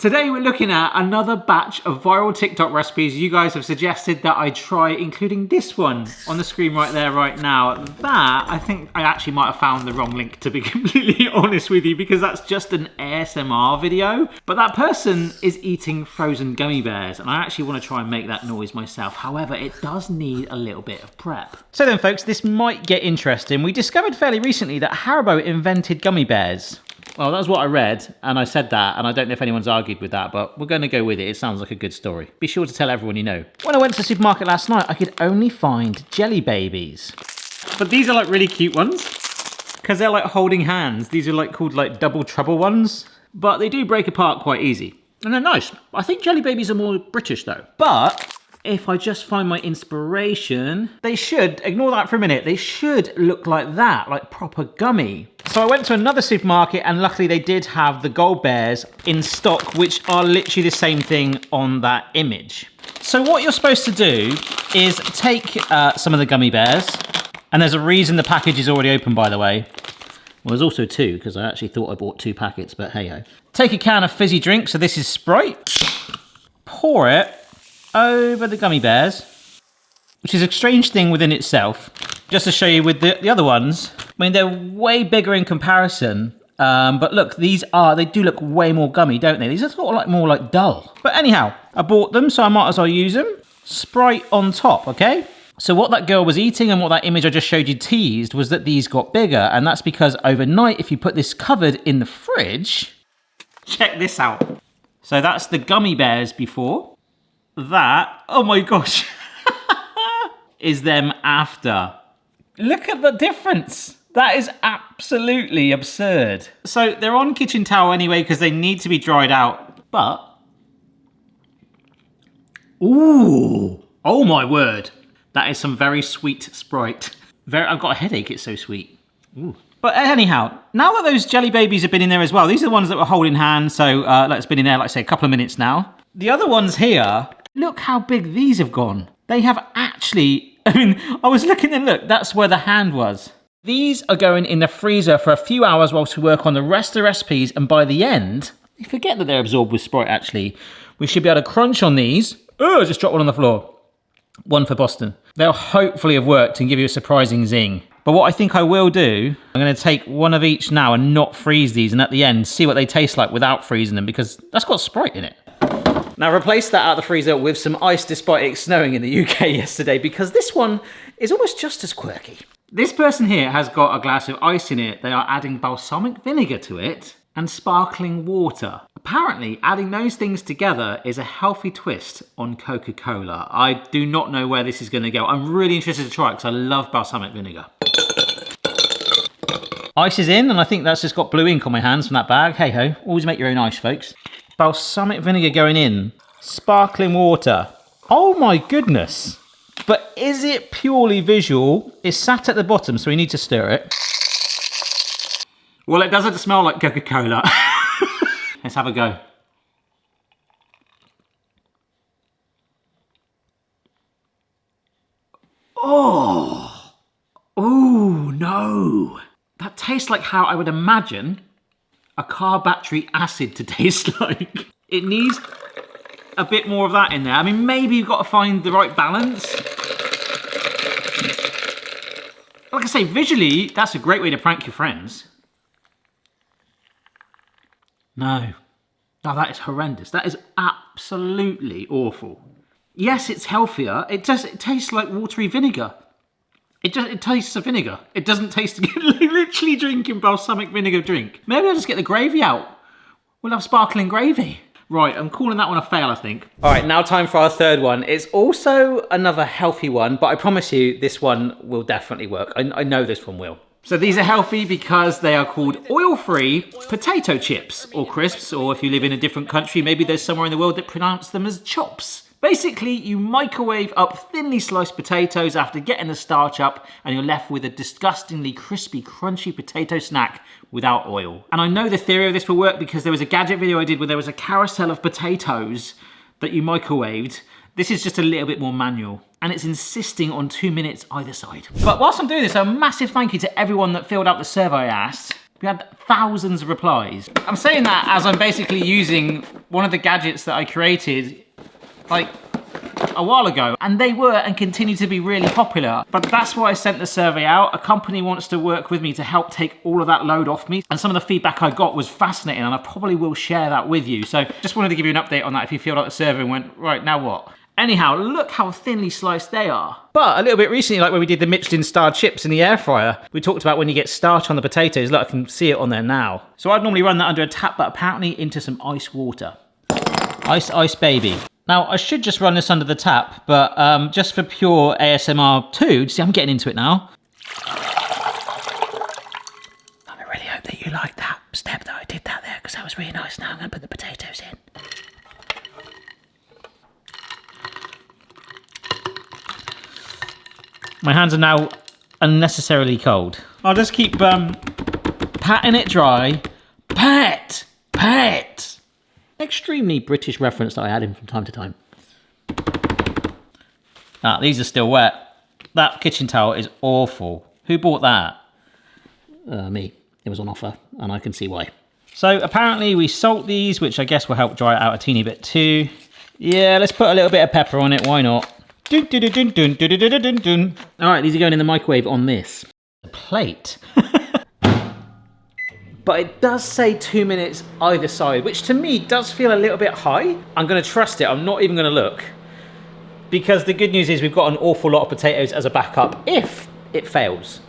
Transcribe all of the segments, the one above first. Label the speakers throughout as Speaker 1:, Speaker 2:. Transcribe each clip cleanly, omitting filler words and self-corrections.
Speaker 1: Today we're looking at another batch of viral TikTok recipes you guys have suggested that I try, including this one on the screen right there right now. That, I think I actually might have found the wrong link, to be completely honest with you, because that's just an ASMR video. But that person is eating frozen gummy bears, and I actually want to try and make that noise myself. However, it does need a little bit of prep. So then folks, this might get interesting. We discovered fairly recently that Haribo invented gummy bears. Well, that was what I read, and I said that, and I don't know if anyone's argued with that, but we're going to go with it. It sounds like a good story. Be sure to tell everyone you know. When I went to the supermarket last night, I could only find jelly babies. But these are like really cute ones, because they're like holding hands. These are like called like double trouble ones, but they do break apart quite easy. And they're nice. I think jelly babies are more British though. But if I just find my inspiration, they should, ignore that for a minute, they should look like that, like proper gummy. So I went to another supermarket and luckily they did have the gold bears in stock, which are literally the same thing on that image. So what you're supposed to do is take some of the gummy bears, and there's a reason the package is already open, by the way. Well, there's also two, because I actually thought I bought 2 packets, but hey-ho. Take a can of fizzy drink, so this is Sprite. Pour it over the gummy bears, which is a strange thing within itself. Just to show you with the other ones, I mean, they're way bigger in comparison, but look, they do look way more gummy, don't they? These are sort of like more like dull. But anyhow, I bought them, so I might as well use them. Sprite on top, okay? So what that girl was eating and what that image I just showed you teased was that these got bigger, and that's because overnight, if you put this covered in the fridge, check this out. So that's the gummy bears before. That, oh my gosh, is them after. Look at the difference. That is absolutely absurd. So they're on kitchen towel anyway because they need to be dried out, but, ooh, oh my word. That is some very sweet Sprite. I've got a headache, it's so sweet. Ooh. But anyhow, now that those jelly babies have been in there as well, these are the ones that were holding hands, so it's been in there, like say, a couple of minutes now. The other ones here, look how big these have gone. They have actually, I mean, I was looking and look, that's where the hand was. These are going in the freezer for a few hours whilst we work on the rest of the recipes, and by the end, you forget that they're absorbed with Sprite actually. We should be able to crunch on these. Oh, I just dropped one on the floor. One for Boston. They'll hopefully have worked and give you a surprising zing. But what I think I will do, I'm going to take one of each now and not freeze these, and at the end, see what they taste like without freezing them, because that's got Sprite in it. Now replace that out of the freezer with some ice despite it snowing in the UK yesterday, because this one is almost just as quirky. This person here has got a glass of ice in it. They are adding balsamic vinegar to it and sparkling water. Apparently, adding those things together is a healthy twist on Coca-Cola. I do not know where this is going to go. I'm really interested to try it because I love balsamic vinegar. Ice is in, and I think that's just got blue ink on my hands from that bag. Hey-ho, always make your own ice, folks. Balsamic vinegar going in. Sparkling water. Oh my goodness. But is it purely visual? It's sat at the bottom, so we need to stir it. Well, it doesn't smell like Coca-Cola. Let's have a go. Oh. Oh, no. That tastes like how I would imagine a car battery acid to taste like. It needs a bit more of that in there. I mean, maybe you've got to find the right balance. Like I say, visually, that's a great way to prank your friends. No, that is horrendous. That is absolutely awful. Yes, it's healthier. It tastes like watery vinegar. It tastes of vinegar. It doesn't taste literally drinking balsamic vinegar drink. Maybe I'll just get the gravy out. We'll have sparkling gravy. Right, I'm calling that one a fail, I think. All right, now time for our third one. It's also another healthy one, but I promise you this one will definitely work. I know this one will. So these are healthy because they are called oil-free potato chips or crisps, or if you live in a different country, maybe there's somewhere in the world that pronounce them as chops. Basically, you microwave up thinly sliced potatoes after getting the starch up, and you're left with a disgustingly crispy, crunchy potato snack without oil. And I know the theory of this will work because there was a gadget video I did where there was a carousel of potatoes that you microwaved. This is just a little bit more manual, and it's insisting on 2 minutes either side. But whilst I'm doing this, a massive thank you to everyone that filled out the survey I asked. We had thousands of replies. I'm saying that as I'm basically using one of the gadgets that I created like a while ago, and they were and continue to be really popular. But that's why I sent the survey out. A company wants to work with me to help take all of that load off me, and some of the feedback I got was fascinating, and I probably will share that with you. So just wanted to give you an update on that if you feel like the survey went, right, now what? Anyhow, look how thinly sliced they are. But a little bit recently, like when we did the Michelin-starred chips in the air fryer, we talked about when you get starch on the potatoes. Look, I can see it on there now. So I'd normally run that under a tap, but apparently into some ice water. Ice, ice, baby. Now, I should just run this under the tap, but just for pure ASMR too, see, I'm getting into it now. I really hope that you like that step that I did that there, because that was really nice. Now I'm going to put the potatoes in. My hands are now unnecessarily cold. I'll just keep patting it dry. Pat! Pat! Extremely British reference that I add in from time to time. Ah, these are still wet. That kitchen towel is awful. Who bought that? Me. It was on offer, and I can see why. So apparently we salt these, which I guess will help dry it out a teeny bit too. Yeah, let's put a little bit of pepper on it, why not? Dun, dun, dun, dun, dun, dun, dun, dun, dun. All right, these are going in the microwave on this. A plate. But it does say 2 minutes either side, which to me does feel a little bit high. I'm going to trust it. I'm not even going to look. Because the good news is we've got an awful lot of potatoes as a backup if it fails.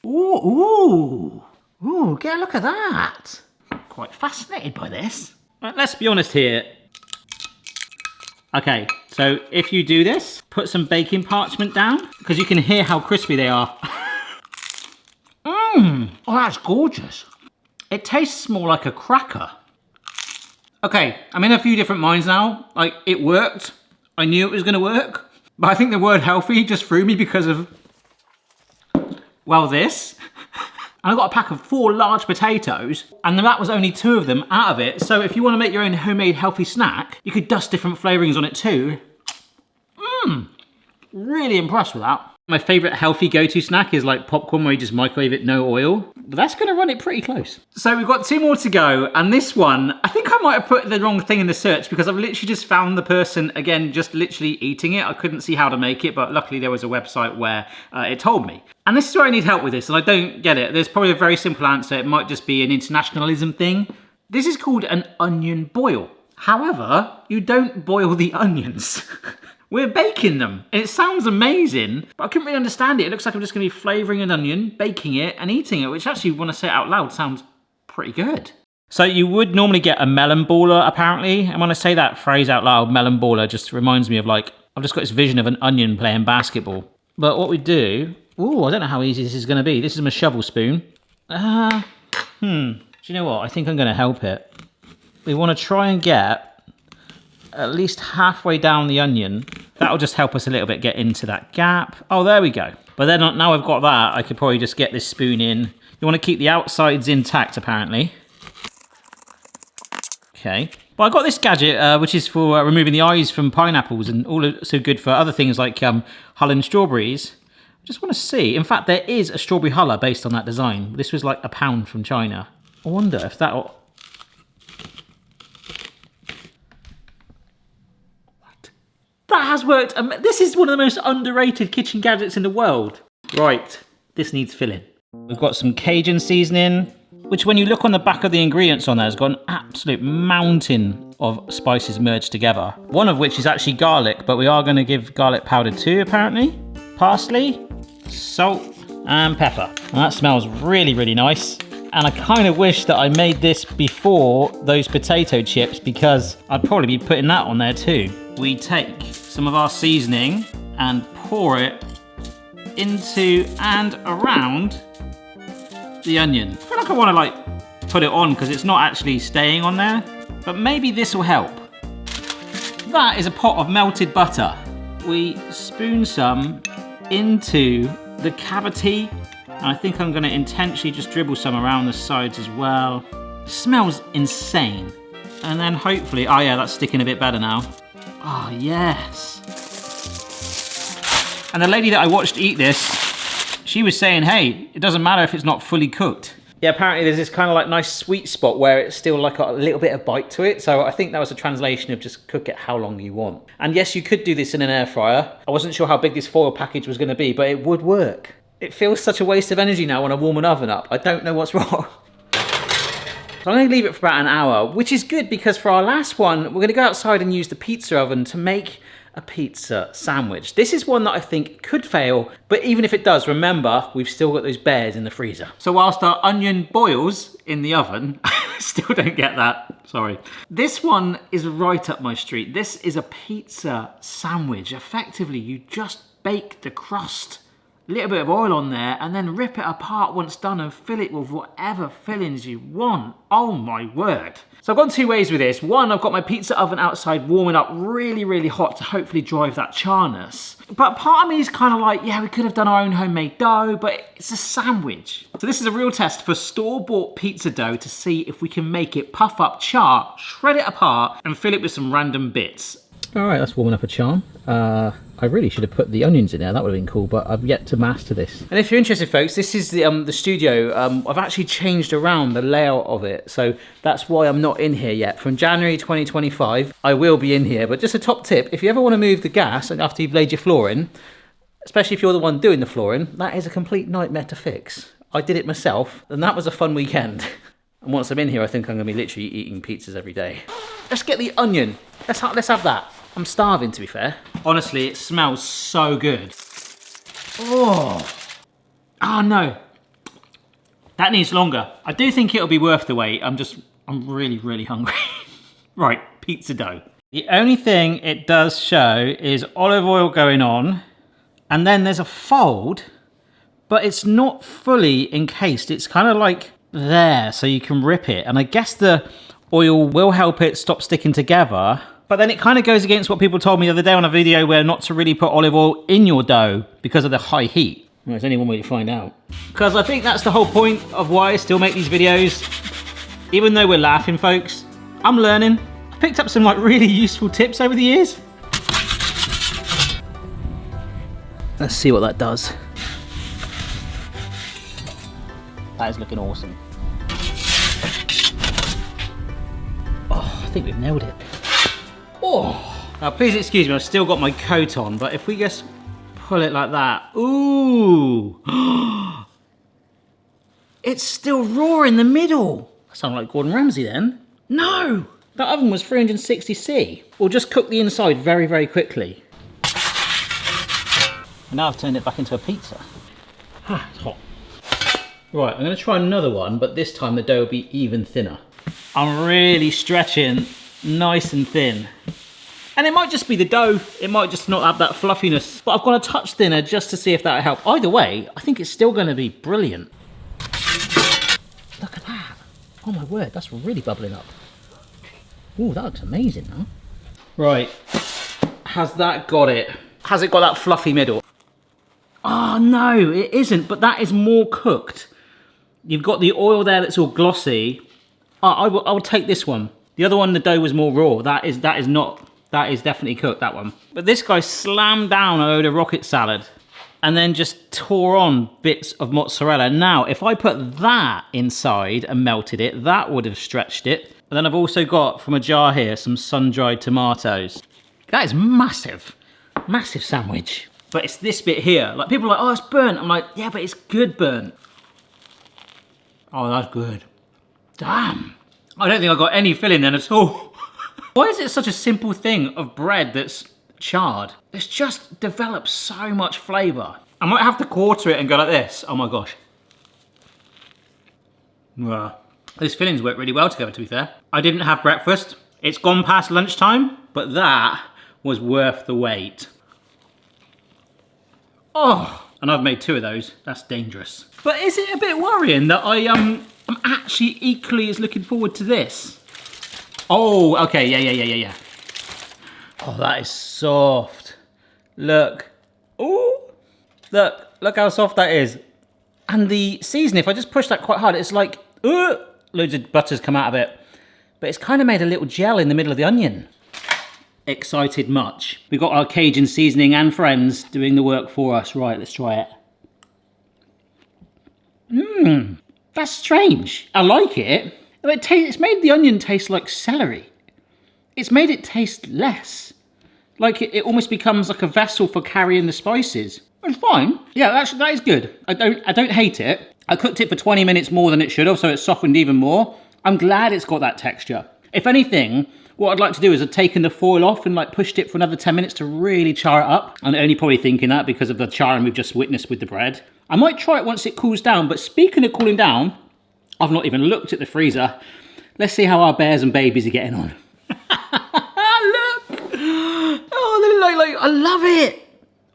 Speaker 1: Ooh, get a look at that. I'm quite fascinated by this. Right, let's be honest here. Okay, so if you do this, put some baking parchment down, because you can hear how crispy they are. Oh, that's gorgeous. It tastes more like a cracker. Okay, I'm in a few different minds now. Like, it worked. I knew it was gonna work. But I think the word healthy just threw me because of, well, this. And I got a pack of 4 large potatoes, and that was only 2 of them out of it. So if you want to make your own homemade healthy snack, you could dust different flavourings on it too. Really impressed with that. My favourite healthy go-to snack is like popcorn where you just microwave it, no oil. But that's going to run it pretty close. So we've got 2 more to go, and this one, I think I might have put the wrong thing in the search because I've literally just found the person, again, just literally eating it. I couldn't see how to make it, but luckily there was a website where it told me. And this is where I need help with this, and I don't get it. There's probably a very simple answer. It might just be an internationalism thing. This is called an onion boil. However, you don't boil the onions. We're baking them. And it sounds amazing, but I couldn't really understand it. It looks like I'm just gonna be flavouring an onion, baking it, and eating it, which actually, when I say it out loud, sounds pretty good. So you would normally get a melon baller, apparently. And when I say that phrase out loud, melon baller, just reminds me of like, I've just got this vision of an onion playing basketball. But what we do, ooh, I don't know how easy this is gonna be. This is my shovel spoon. Do you know what? I think I'm gonna help it. We wanna try and get at least halfway down the onion. That'll just help us a little bit get into that gap. Oh, there we go. But then now I've got that, I could probably just get this spoon in. You want to keep the outsides intact, apparently. Okay. But I got this gadget, which is for removing the eyes from pineapples and also good for other things like Holland strawberries. I just want to see. In fact, there is a strawberry huller based on that design. This was like £1 from China. I wonder if that'll... That has worked. This is one of the most underrated kitchen gadgets in the world. Right, this needs filling. We've got some Cajun seasoning, which when you look on the back of the ingredients on there, has got an absolute mountain of spices merged together. One of which is actually garlic, but we are going to give garlic powder too, apparently. Parsley, salt, and pepper. And that smells really, really nice. And I kind of wish that I made this before those potato chips because I'd probably be putting that on there too. We take some of our seasoning and pour it into and around the onion. I feel like I want to like put it on because it's not actually staying on there, but maybe this will help. That is a pot of melted butter. We spoon some into the cavity. And I think I'm going to intentionally just dribble some around the sides as well. Smells insane. And then hopefully, oh yeah, that's sticking a bit better now. Oh yes. And the lady that I watched eat this, she was saying, hey, it doesn't matter if it's not fully cooked. Yeah, apparently there's this kind of like nice sweet spot where it's still like got a little bit of bite to it. So I think that was a translation of just cook it how long you want. And yes, you could do this in an air fryer. I wasn't sure how big this foil package was going to be, but it would work. It feels such a waste of energy now when I warm an oven up. I don't know what's wrong. So I'm going to leave it for about an hour, which is good because for our last one, we're going to go outside and use the pizza oven to make a pizza sandwich. This is one that I think could fail, but even if it does, remember, we've still got those bears in the freezer. So whilst our onion boils in the oven, still don't get that, sorry. This one is right up my street. This is a pizza sandwich. Effectively, you just bake the crust, a little bit of oil on there, and then rip it apart once done and fill it with whatever fillings you want. Oh my word. So I've gone two ways with this. One, I've got my pizza oven outside warming up really, really hot to hopefully drive that charness. But part of me is kind of like, yeah, we could have done our own homemade dough, but it's a sandwich. So this is a real test for store-bought pizza dough to see if we can make it puff up, char, shred it apart, and fill it with some random bits. All right, that's warming up a charm. I really should have put the onions in there. That would have been cool, but I've yet to master this. And if you're interested, folks, this is the studio. I've actually changed around the layout of it, so that's why I'm not in here yet. From January 2025, I will be in here. But just a top tip, if you ever want to move the gas after you've laid your floor in, especially if you're the one doing the flooring, that is a complete nightmare to fix. I did it myself, and that was a fun weekend. And once I'm in here, I think I'm going to be literally eating pizzas every day. Let's get the onion. Let's have that. I'm starving, to be fair. Honestly, it smells so good. Oh no. That needs longer. I do think it'll be worth the wait. I'm really, really hungry. Right, pizza dough. The only thing it does show is olive oil going on, and then there's a fold, but it's not fully encased. It's kind of like there, so you can rip it. And I guess the oil will help it stop sticking together. But then it kind of goes against what people told me the other day on a video where not to really put olive oil in your dough because of the high heat. Well, there's only one way to find out. Because I think that's the whole point of why I still make these videos. Even though we're laughing, folks, I'm learning. I've picked up some like really useful tips over the years. Let's see what that does. That is looking awesome. Oh, I think we've nailed it. Oh. Now please excuse me, I've still got my coat on, but if we just pull it like that, ooh. It's still raw in the middle. I sound like Gordon Ramsay then. No, that oven was 360C. We'll just cook the inside very, very quickly. And now I've turned it back into a pizza. Ah, it's hot. Right, I'm gonna try another one, but this time the dough will be even thinner. I'm really stretching nice and thin. And it might just be the dough, it might just not have that fluffiness, but I've got a touch thinner just to see if that'll help. Either way, I think it's still gonna be brilliant. Look at that. Oh my word, that's really bubbling up. Ooh, that looks amazing, huh? Right, has that got it? Has it got that fluffy middle? Oh no, it isn't, but that is more cooked. You've got the oil there that's all glossy. Oh, I will take this one. The other one, the dough was more raw. That is definitely cooked, that one. But this guy slammed down a load of rocket salad and then just tore on bits of mozzarella. Now, if I put that inside and melted it, that would have stretched it. And then I've also got, from a jar here, some sun-dried tomatoes. That is massive. Massive sandwich. But it's this bit here. Like, people are like, oh, it's burnt. I'm like, yeah, but it's good burnt. Oh, that's good. Damn. I don't think I got any filling then at all. Why is it such a simple thing of bread that's charred? It's just developed so much flavour. I might have to quarter it and go like this. Oh my gosh. Wow. Those fillings work really well together, to be fair. I didn't have breakfast. It's gone past lunchtime, but that was worth the wait. Oh, and I've made 2 of those. That's dangerous. But is it a bit worrying that I'm actually equally as looking forward to this? Oh, okay, yeah. Oh, that is soft. Look. Ooh. Look how soft that is. And the seasoning, if I just push that quite hard, it's like, loads of butters come out of it. But it's kind of made a little gel in the middle of the onion. Excited much. We've got our Cajun seasoning and friends doing the work for us. Right, let's try it. That's strange. I like it. It's made the onion taste like celery. It's made it taste less. Like it almost becomes like a vessel for carrying the spices. It's fine. Yeah, that is good. I don't hate it. I cooked it for 20 minutes more than it should have, so it's softened even more. I'm glad it's got that texture. If anything, what I'd like to do is I've taken the foil off and like pushed it for another 10 minutes to really char it up. I'm only probably thinking that because of the charring we've just witnessed with the bread. I might try it once it cools down, but speaking of cooling down, I've not even looked at the freezer. Let's see how our bears and babies are getting on. Look! Oh, they look like, I love it!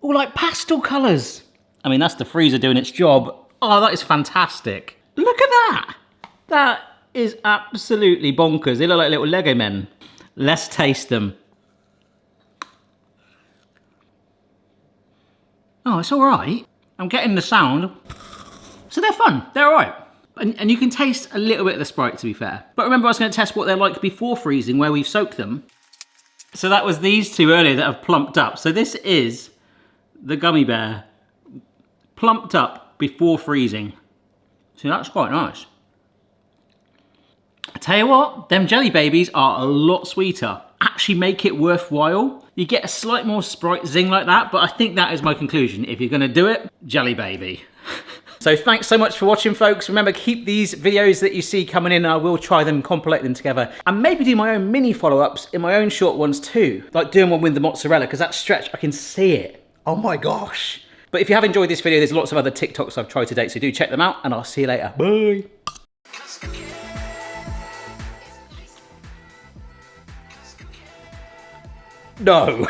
Speaker 1: All like pastel colours. I mean, that's the freezer doing its job. Oh, that is fantastic. Look at that! That is absolutely bonkers. They look like little Lego men. Let's taste them. Oh, it's all right. I'm getting the sound. So they're fun. They're all right. And you can taste a little bit of the Sprite, to be fair. But remember, I was going to test what they're like before freezing, where we've soaked them. So that was these two earlier that have plumped up. So this is the gummy bear plumped up before freezing. So that's quite nice. I tell you what, them jelly babies are a lot sweeter. Actually make it worthwhile. You get a slight more Sprite zing like that, but I think that is my conclusion. If you're gonna do it, jelly baby. So thanks so much for watching, folks. Remember, keep these videos that you see coming in. I will try them, compilate them together, and maybe do my own mini follow-ups in my own short ones too. Like doing one with the mozzarella, because that stretch, I can see it. Oh my gosh. But if you have enjoyed this video, there's lots of other TikToks I've tried to date, so do check them out, and I'll see you later. Bye. No.